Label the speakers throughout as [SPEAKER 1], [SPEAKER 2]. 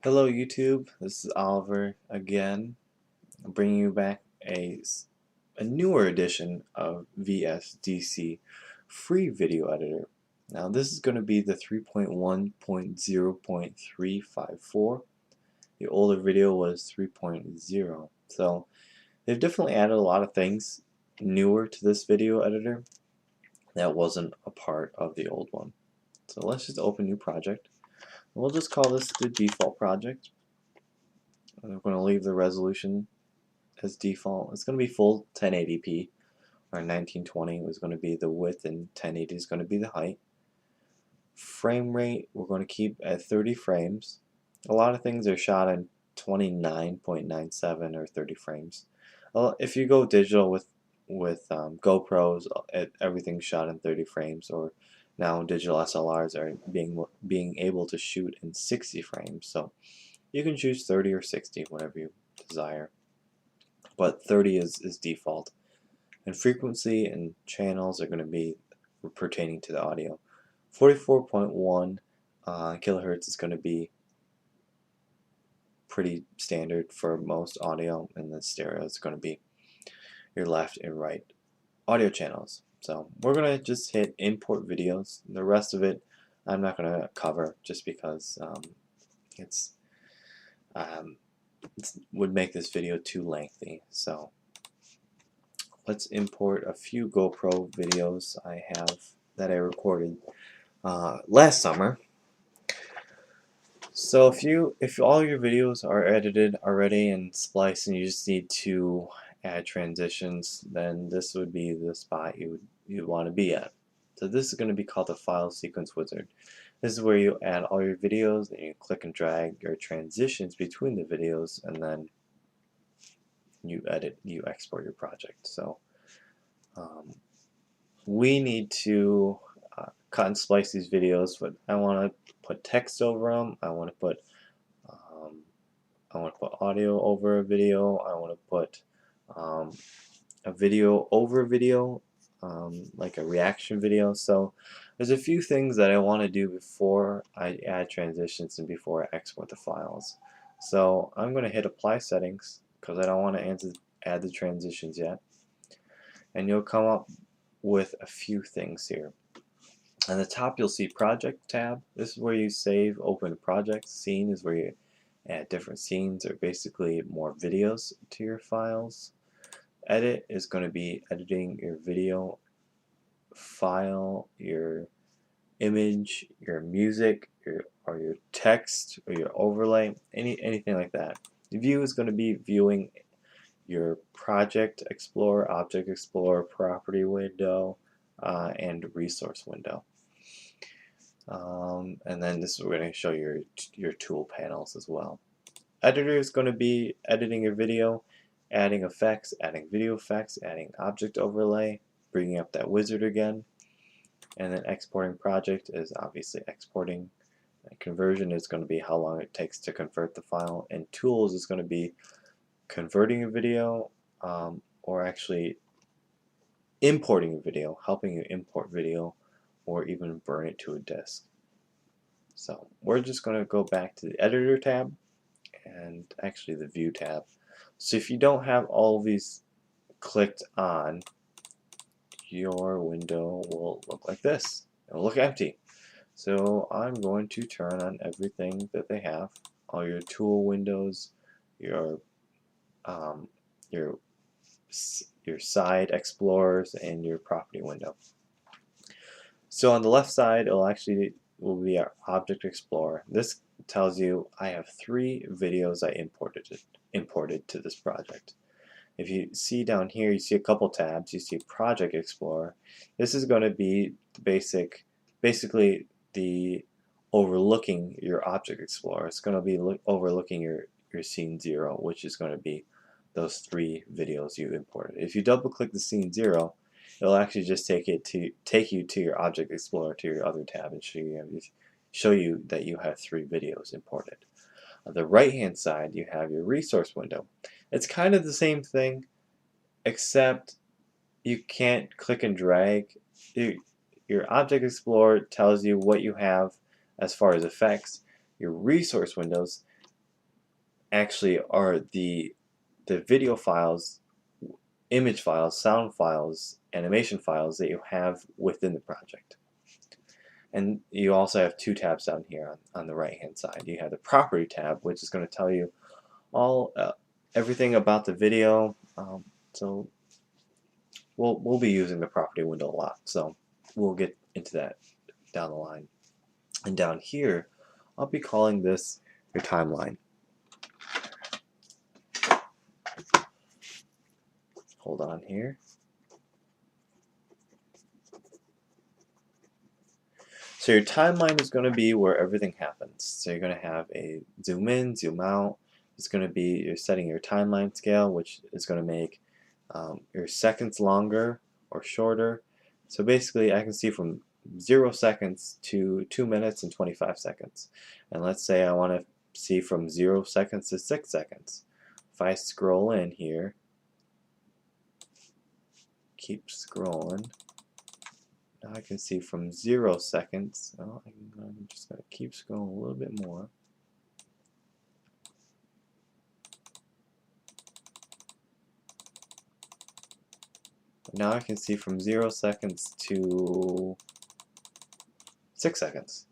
[SPEAKER 1] Hello YouTube, this is Oliver again, bringing you back a newer edition of VSDC free video editor. Now this is going to be the 3.1.0.354. The older video was 3.0. So they've definitely added a lot of things newer to this video editor that wasn't a part of the old one. So let's just open new project. We'll just call this the default project. I'm going to leave the resolution as default. It's going to be full 1080p, or 1920 was going to be the width, and 1080 is going to be the height. Frame rate, we're going to keep at 30 frames. A lot of things are shot in 29.97 or 30 frames. Well, if you go digital with GoPros, everything's shot in 30 frames, or now digital SLRs are being able to shoot in 60 frames. So you can choose 30 or 60, whatever you desire. But 30 is default. And frequency and channels are going to be pertaining to the audio. 44.1 kilohertz is going to be pretty standard for most audio, and the stereo is going to be your left and right audio channels. So we're going to just hit import videos. The rest of it I'm not going to cover just because it would make this video too lengthy. So let's import a few GoPro videos I have that I recorded last summer. So if all your videos are edited already and spliced and you just need to add transitions, then this would be the spot you'd want to be at. So this is going to be called the file sequence wizard. This is where you add all your videos and you click and drag your transitions between the videos, and then you export your project. So we need to cut and splice these videos, but I want to put text over them. I want to put audio over a video. I want to put a video over a video, like a reaction video. So there's a few things that I want to do before I add transitions and before I export the files. So I'm going to hit apply settings because I don't want to add the transitions yet. And you'll come up with a few things here. On the top you'll see project tab. This is where you save open projects. Scene is where you add different scenes or basically more videos to your files. Edit is going to be editing your video file, your image, your music, or your text, or your overlay, anything like that. View is going to be viewing your project explorer, object explorer, property window, and resource window. And then this is where we're going to show your tool panels as well. Editor is going to be editing your video, adding effects, adding video effects, adding object overlay, bringing up that wizard again. And then exporting project is obviously exporting. Conversion is going to be how long it takes to convert the file. And tools is going to be converting a video, or actually importing a video, helping you import video, or even burn it to a disk. So we're just going to go back to the editor tab and actually the view tab. So if you don't have all of these clicked on, your window will look like this. It'll look empty. So I'm going to turn on everything that they have, all your tool windows, your side explorers, and your property window. So on the left side, will be our object explorer. This tells you I have 3 videos I imported to this project. If you see down here, you see a couple tabs. You see Project Explorer. This is going to be the basically the overlooking your Object Explorer. It's going to be overlooking your scene 0, which is going to be those 3 videos you imported. If you double click the scene 0, it'll actually just take you to your Object Explorer, to your other tab, and show you that you have 3 videos imported. On the right hand side, you have your resource window. It's kind of the same thing, except you can't click and drag. Your Object Explorer tells you what you have as far as effects. Your resource windows actually are the video files, image files, sound files, animation files that you have within the project. And you also have two tabs down here on the right hand side. You have the property tab, which is going to tell you all everything about the video. So we'll be using the property window a lot, so we'll get into that down the line. And down here, I'll be calling this your timeline. Hold on here. So your timeline is going to be where everything happens. So you're going to have a zoom in, zoom out. It's going to be, you're setting your timeline scale, which is going to make your seconds longer or shorter. So basically I can see from 0 seconds to 2 minutes and 25 seconds. And let's say I want to see from 0 seconds to 6 seconds. If I scroll in here, keep scrolling, now I can see from 0 seconds. Oh, I'm just going to keep scrolling a little bit more. Now I can see from 0 seconds to 6 seconds.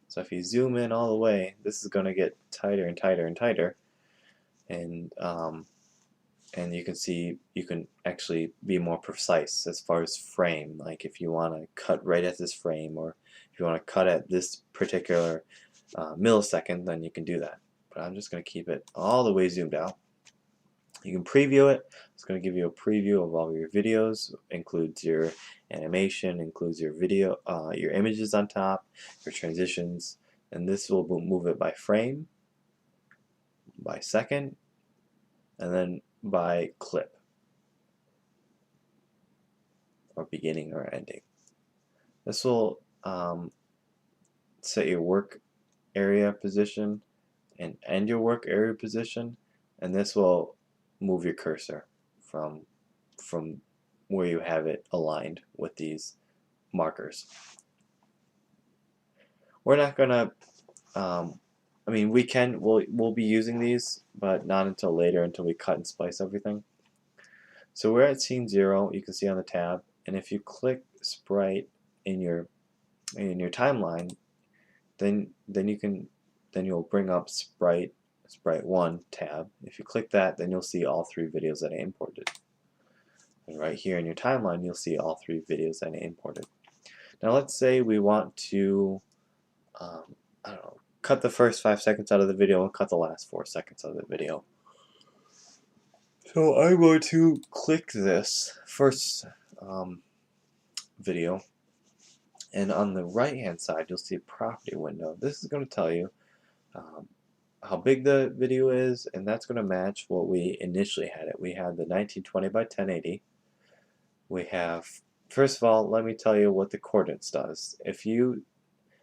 [SPEAKER 1] So if you zoom in all the way, this is going to get tighter and tighter and tighter. And you can see you can actually be more precise as far as frame. Like if you want to cut right at this frame, or if you want to cut at this particular millisecond, then you can do that. But I'm just going to keep it all the way zoomed out. You can preview it. It's going to give you a preview of all your videos. Includes your animation, includes your video, your images on top, your transitions, and this will move it by frame, by second, and then by clip, or beginning or ending. This will set your work area position and end your work area position, and this will move your cursor from where you have it aligned with these markers. We're not gonna I mean, we'll be using these, but not until later, until we cut and splice everything. So we're at scene 0, you can see on the tab, and if you click sprite in your timeline, then you'll bring up sprite 1 tab. If you click that, then you'll see all 3 videos that I imported. And right here in your timeline, you'll see all 3 videos that I imported. Now let's say we want to I don't know, cut the first 5 seconds out of the video and cut the last 4 seconds out of the video. So I'm going to click this first video, and on the right hand side you'll see a property window. This is going to tell you how big the video is, and that's going to match what we initially had it. We had the 1920 by 1080. We have, first of all, let me tell you what the coordinates does.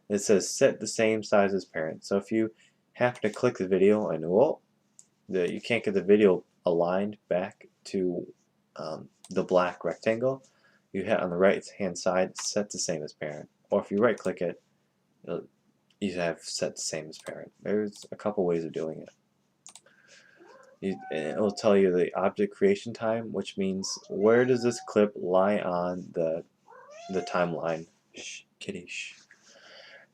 [SPEAKER 1] It says set the same size as parent. So if you happen to click the video and you can't get the video aligned back to the black rectangle, you hit on the right hand side set the same as parent. Or if you right click it, you have set the same as parent. There's a couple ways of doing it. It will tell you the object creation time, which means where does this clip lie on the timeline. Shh, kitty, shh.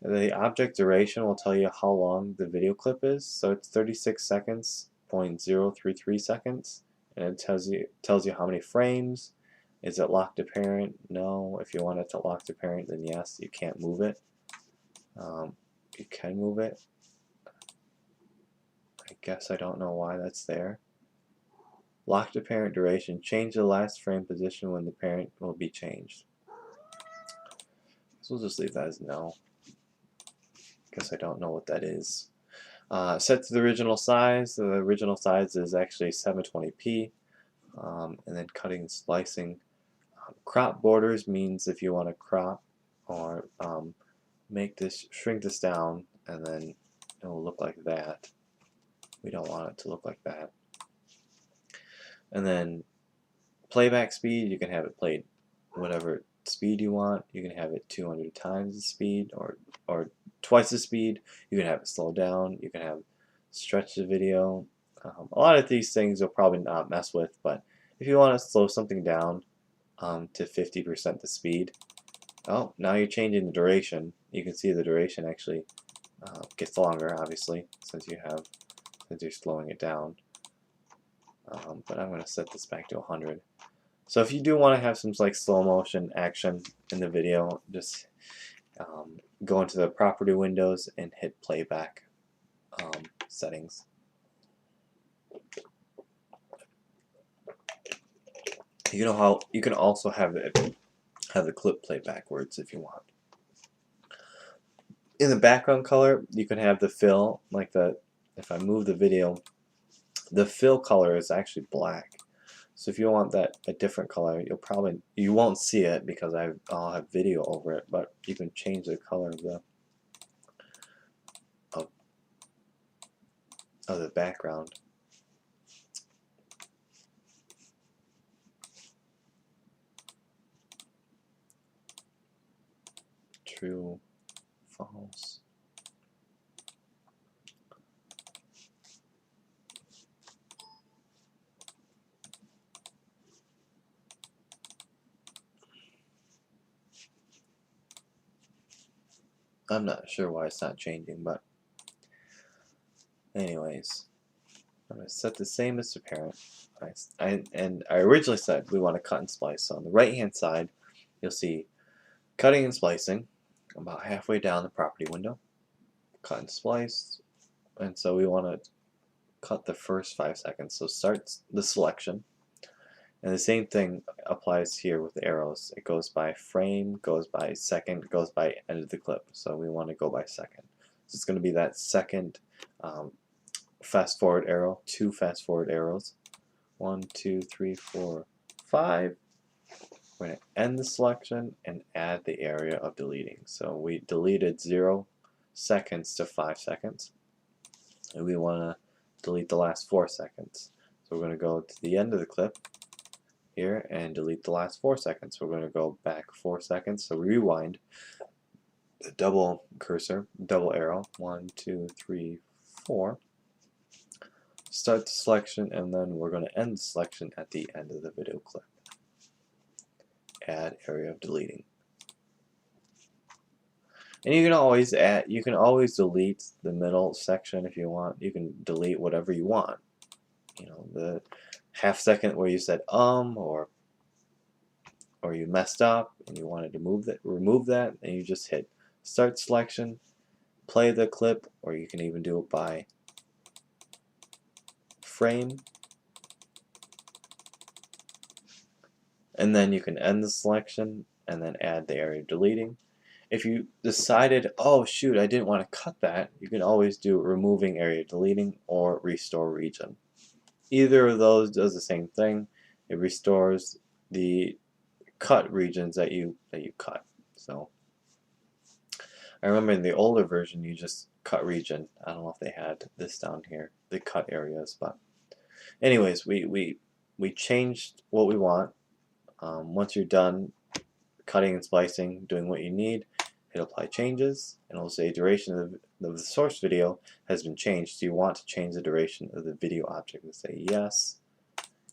[SPEAKER 1] The object duration will tell you how long the video clip is. So it's 36 seconds, 0.033 seconds, and it tells you how many frames. Is it locked to parent? No. If you want it to lock to parent, then yes, you can't move it. You can move it. I guess I don't know why that's there. Lock to parent duration. Change the last frame position when the parent will be changed. So we'll just leave that as no. Guess I don't know what that is. Set to the original size. The original size is actually 720p. And then cutting and splicing. Crop borders means if you want to crop or shrink this down, and then it will look like that. We don't want it to look like that. And then playback speed, you can have it played whatever speed you want. You can have it 200 times the speed, or twice the speed. You can have it slow down. You can have stretch the video. A lot of these things you'll probably not mess with, but if you want to slow something down to 50% the speed, oh, now you're changing the duration. You can see the duration actually gets longer, obviously, since you're slowing it down. But I'm going to set this back to 100. So if you do want to have some like slow motion action in the video, just go into the property windows and hit playback settings. You know how you can also have the clip play backwards if you want. In the background color, you can have the fill, like if I move the video, the fill color is actually black. So if you want that a different color, you won't see it because I'll have video over it, but you can change the color of the background. True, false. I'm not sure why it's not changing, but anyways, I'm going to set the same as the parent. And I originally said we want to cut and splice. So on the right hand side, you'll see cutting and splicing about halfway down the property window. Cut and splice. And so we want to cut the first 5 seconds. So start the selection. And the same thing applies here with the arrows. It goes by frame, goes by second, goes by end of the clip. So we want to go by second. So it's going to be that second fast forward arrow, 2 fast forward arrows. 1, 2, 3, 4, 5. We're going to end the selection and add the area of deleting. So we deleted 0 seconds to 5 seconds. And we want to delete the last 4 seconds. So we're going to go to the end of the clip here and delete the last 4 seconds. We're going to go back 4 seconds. So we rewind the double cursor, double arrow, 1, 2, 3, 4. Start the selection, and then we're going to end the selection at the end of the video clip. Add area of deleting. And you can always delete the middle section if you want. You can delete whatever you want. You know, the half second where you said or you messed up and you wanted to remove that, and you just hit start selection, play the clip, or you can even do it by frame, and then you can end the selection and then add the area of deleting. If you decided, oh shoot, I didn't want to cut that, you can always do removing area deleting or restore region. Either of those does the same thing. It restores the cut regions that you cut. So I remember in the older version you just cut region. I don't know if they had this down here, the cut areas, but anyways, we changed what we want. Once you're done cutting and splicing, doing what you need, hit apply changes, and it'll say duration of the source video has been changed. So you want to change the duration of the video object. And say yes,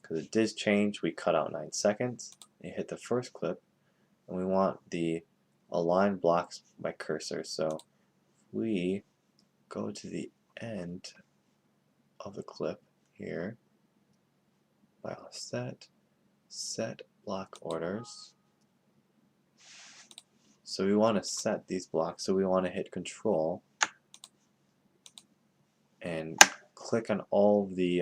[SPEAKER 1] because it did change. We cut out 9 seconds. You hit the first clip, and we want the align blocks by cursor. So we go to the end of the clip here by set block orders. So we want to set these blocks. So we want to hit Control and click on all the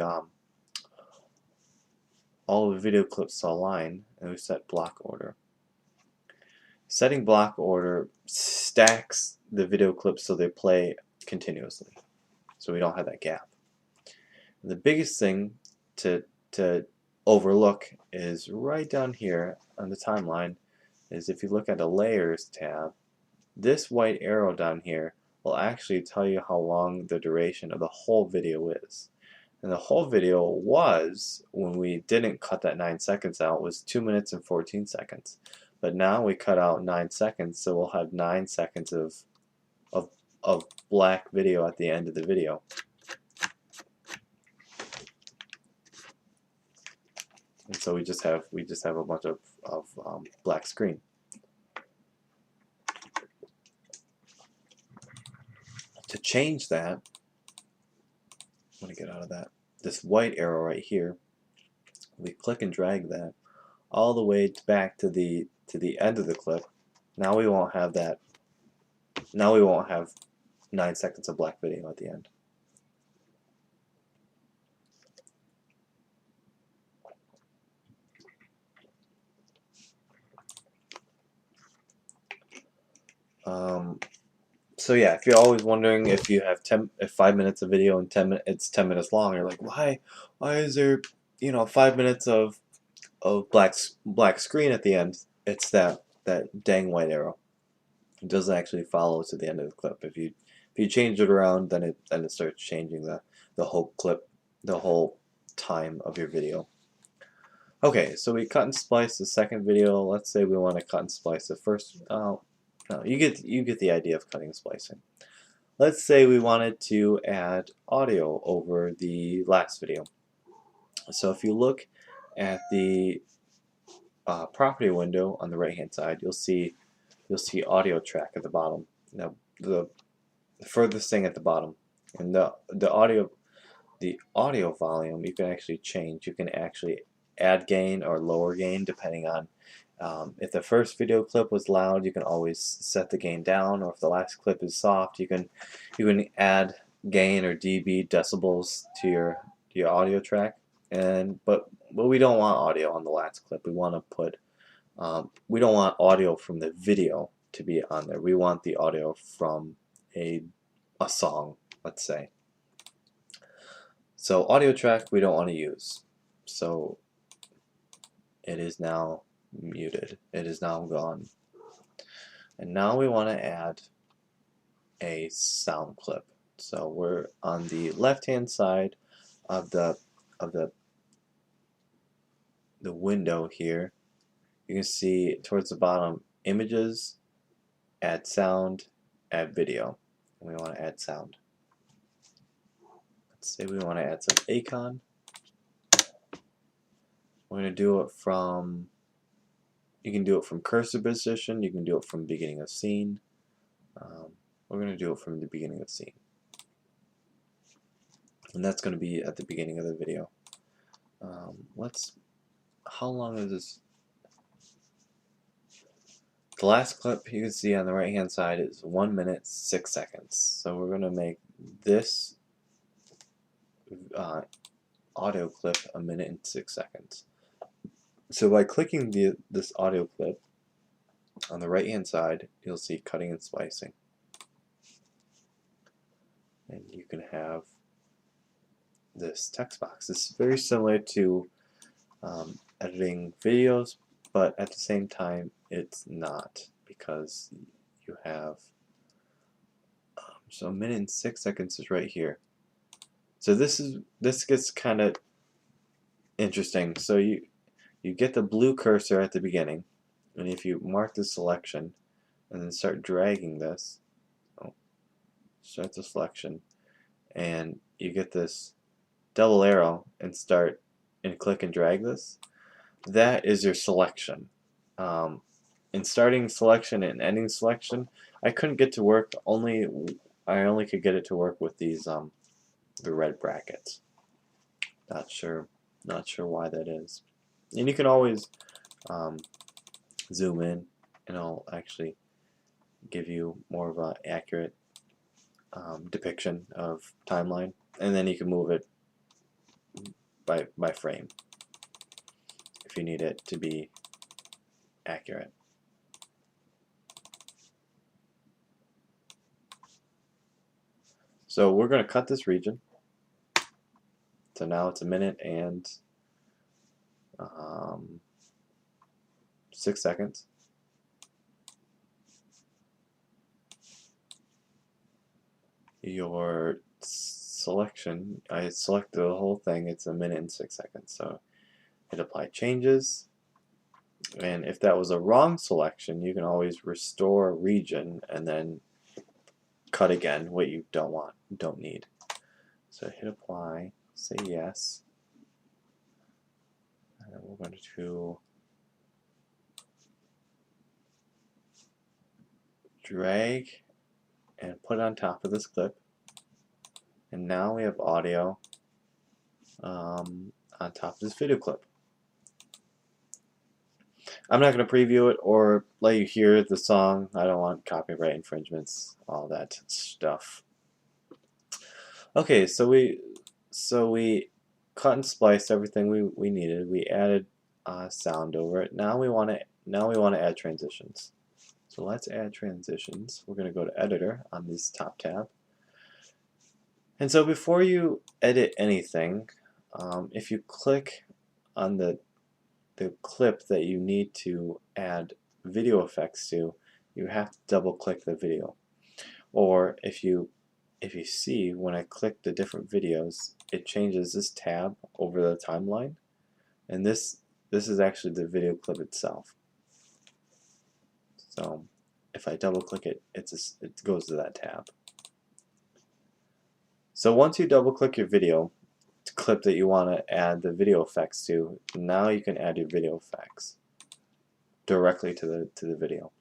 [SPEAKER 1] video clips to align, and we set block order. Setting block order stacks the video clips so they play continuously, so we don't have that gap. And the biggest thing to overlook is right down here on the timeline. Is if you look at the layers tab, this white arrow down here will actually tell you how long the duration of the whole video is. And the whole video was, when we didn't cut that 9 seconds out, was 2 minutes and 14 seconds. But now we cut out 9 seconds, so we'll have 9 seconds of black video at the end of the video. and so we just have a bunch of black screen. To change that, I'm going to get out of that. This white arrow right here, we click and drag that all the way back to the end of the clip. Now we won't have that. Now we won't have 9 seconds of black video at the end. So yeah, if you're always wondering if you have 5 minutes of video and it's 10 minutes long, you're like, why is there 5 minutes of black screen at the end? It's that dang white arrow. It doesn't actually follow to the end of the clip. If you change it around, then it starts changing the whole clip, the whole time of your video. Okay, so we cut and splice the second video. Let's say we want to cut and splice the first. No, you get the idea of cutting and splicing. Let's say we wanted to add audio over the last video. So if you look at the property window on the right hand side, you'll see audio track at the bottom. Now the furthest thing at the bottom, and the audio volume you can actually change. You can actually add gain or lower gain depending on if the first video clip was loud, you can always set the gain down, or if the last clip is soft, you can add gain or dB decibels to your audio track. But we don't want audio on the last clip. We want to put we don't want audio from the video to be on there. We want the audio from a song, let's say. So audio track we don't want to use. So it is now muted. It is now gone. And now we want to add a sound clip. So we're on the left hand side of the window here. You can see towards the bottom, images, add sound, add video. And we want to add sound. Let's say we want to add some Acon. We're going to do it from, you can do it from cursor position, you can do it from beginning of scene. We're going to do it from the beginning of scene. And that's going to be at the beginning of the video. How long is this? The last clip you can see on the right hand side is 1 minute 6 seconds. So we're going to make this audio clip 1 minute and 6 seconds. So by clicking this audio clip on the right hand side, you'll see cutting and splicing. And you can have this text box. This is very similar to editing videos, but at the same time it's not, because you have so 1 minute and 6 seconds is right here. So this gets kind of interesting. So you get the blue cursor at the beginning, and if you mark the selection and then start dragging this, start the selection, and you get this double arrow and click and drag this, that is your selection. In starting selection and ending selection, I couldn't get to work. I only could get it to work with these the red brackets. Not sure why that is. And you can always zoom in, and it'll actually give you more of an accurate depiction of timeline, and then you can move it by frame if you need it to be accurate. So we're going to cut this region. So now it's 1 minute and 6 seconds. Your selection, I select the whole thing, it's 1 minute and 6 seconds. So hit apply changes, and if that was a wrong selection, you can always restore region and then cut again what you don't need. So hit apply, say yes, And we're going to drag and put on top of this clip. And now we have audio on top of this video clip. I'm not going to preview it or let you hear the song. I don't want copyright infringements, all that stuff. Okay, so we cut and spliced everything we needed. We added sound over it. Now we want to add transitions. So let's add transitions. We're going to go to Editor on this top tab. And so before you edit anything, if you click on the clip that you need to add video effects to, you have to double click the video. Or if you see, when I click the different videos, it changes this tab over the timeline, and this is actually the video clip itself. So if I double click it, it goes to that tab. So once you double click your video clip that you want to add the video effects to, now you can add your video effects directly to the video.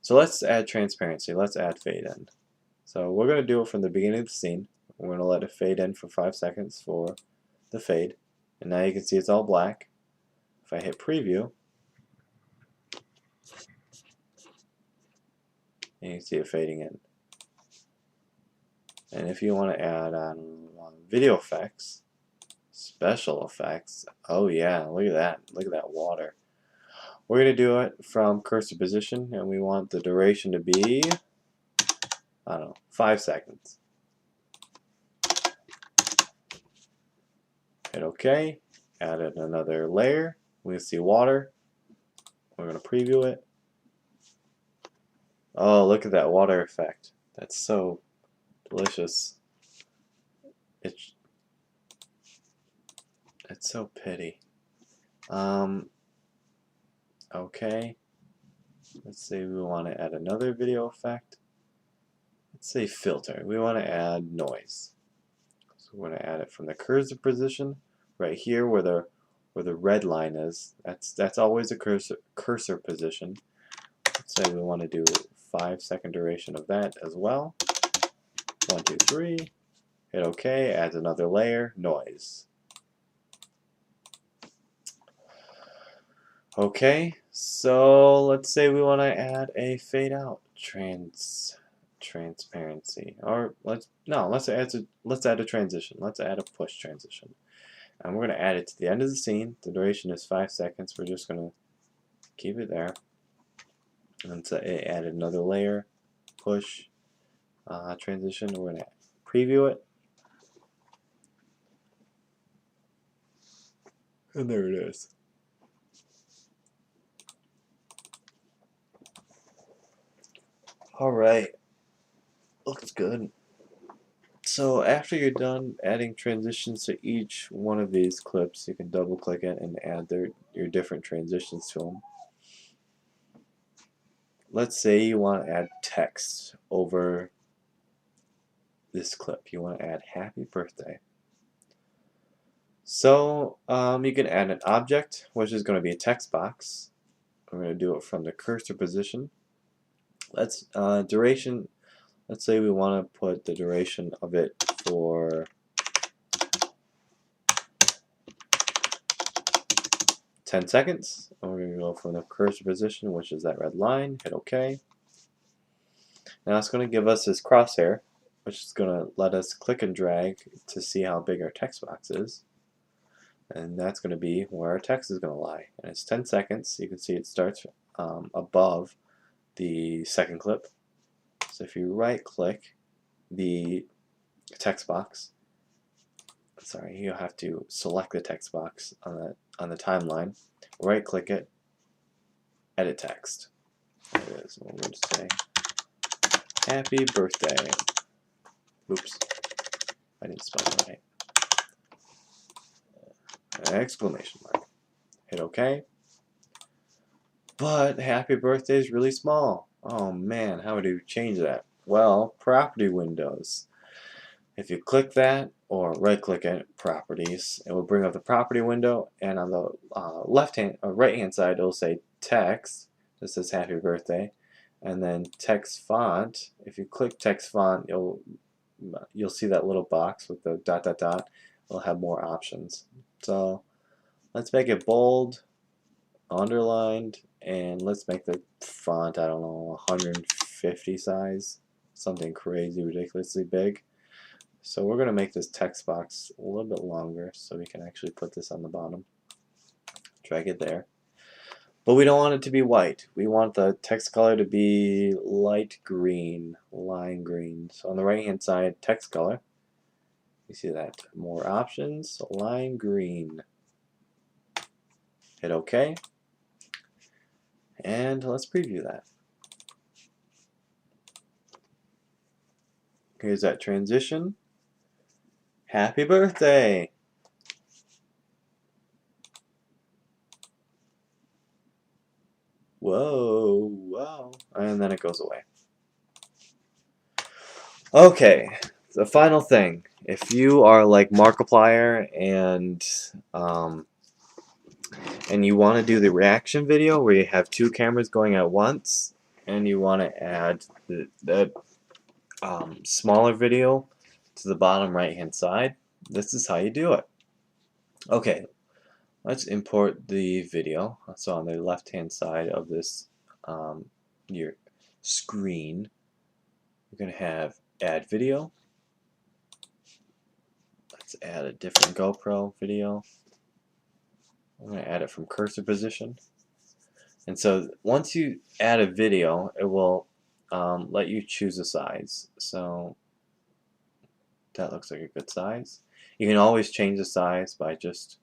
[SPEAKER 1] So let's add transparency. Let's add fade in. So we're going to do it from the beginning of the scene. We're going to let it fade in for 5 seconds for the fade. And now you can see it's all black. If I hit preview, and you can see it fading in. And if you want to add on video effects, special effects, oh yeah, look at that. Look at that water. We're going to do it from cursor position, and we want the duration to be, I don't know, 5 seconds. Hit OK. Added another layer. We can see water. We're going to preview it. Oh, look at that water effect. That's so delicious. It's so pretty. Okay. Let's say we want to add another video effect. Let's say filter. We want to add noise. So we're going to add it from the cursor position right here where the red line is. That's always a cursor position. Let's say we want to do 5 second duration of that as well. 1, 2, 3. Hit OK. Adds another layer. Noise. Okay, so let's say we want to add a fade out transparency, or let's add a transition. Let's add a push transition, and we're going to add it to the end of the scene. The duration is 5 seconds. We're just going to keep it there, and so it added another layer, push transition. We're going to preview it, and there it is. Alright, looks good. So after you're done adding transitions to each one of these clips, you can double click it and add your different transitions to them. Let's say you want to add text over this clip. You want to add happy birthday. So you can add an object, which is going to be a text box. We're going to do it from the cursor position. Let's duration. Let's say we want to put the duration of it for 10 seconds. And we're going to go from the cursor position, which is that red line. Hit OK. Now it's going to give us this crosshair, which is going to let us click and drag to see how big our text box is. And that's going to be where our text is going to lie. And it's 10 seconds. You can see it starts above the second clip. So if you right click the text box, sorry, you have to select the text box on the timeline, right click it, edit text. There it is. We're going to say happy birthday. Oops, I didn't spell it right. Exclamation mark. Hit OK. But happy birthday is really small. Oh man, how do you change that? Well, property windows. If you click that or right click it, properties, it will bring up the property window, and on the right hand side it will say text. This says happy birthday, and then text font. If you click text font, you'll see that little box with the dot dot dot. It'll have more options. So let's make it bold, underlined, and let's make the font, I don't know, 150 size, something crazy ridiculously big. So we're going to make this text box a little bit longer so we can actually put this on the bottom. Drag it there. But we don't want it to be white. We want the text color to be light green, lime green. So on the right hand side, text color, you see that. More options, lime green. Hit OK. And let's preview that. Here's that transition. Happy birthday! Whoa, wow. And then it goes away. Okay, the final thing. If you are like Markiplier and you want to do the reaction video where you have two cameras going at once, and you want to add the smaller video to the bottom right hand side, this is how you do it. Okay, let's import the video. So on the left hand side of this your screen, you're going to have add video. Let's add a different GoPro video. I'm going to add it from cursor position. And so once you add a video, it will let you choose a size. So that looks like a good size. You can always change the size by just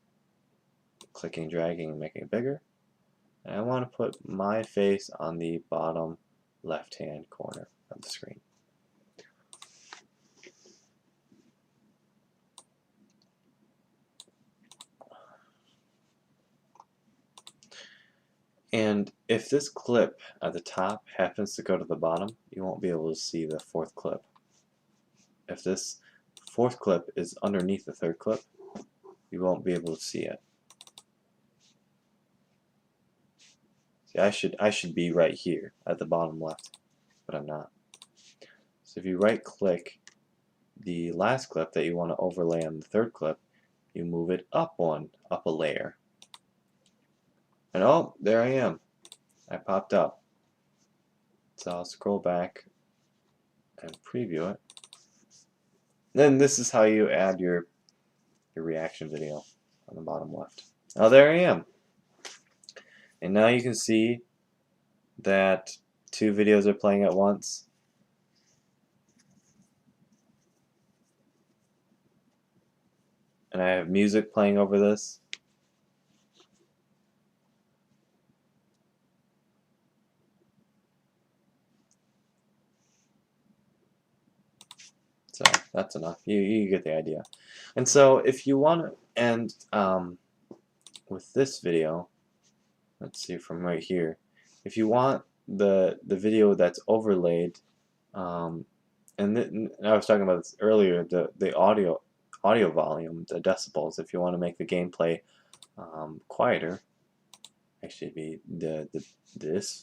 [SPEAKER 1] clicking, dragging, and making it bigger. And I want to put my face on the bottom left-hand corner of the screen. And if this clip at the top happens to go to the bottom, you won't be able to see the fourth clip. If this fourth clip is underneath the third clip, you won't be able to see it. See, I should be right here at the bottom left, but I'm not. So if you right click the last clip that you want to overlay on the third clip, you move it up a layer. And oh, there I am. I popped up. So I'll scroll back and preview it. Then this is how you add your reaction video on the bottom left. Oh, there I am. And now you can see that two videos are playing at once. And I have music playing over this. So that's enough. You get the idea. And so if you want to end with this video, let's see from right here. If you want the video that's overlaid, and I was talking about this earlier, the audio volume, the decibels. If you want to make the gameplay quieter, actually be this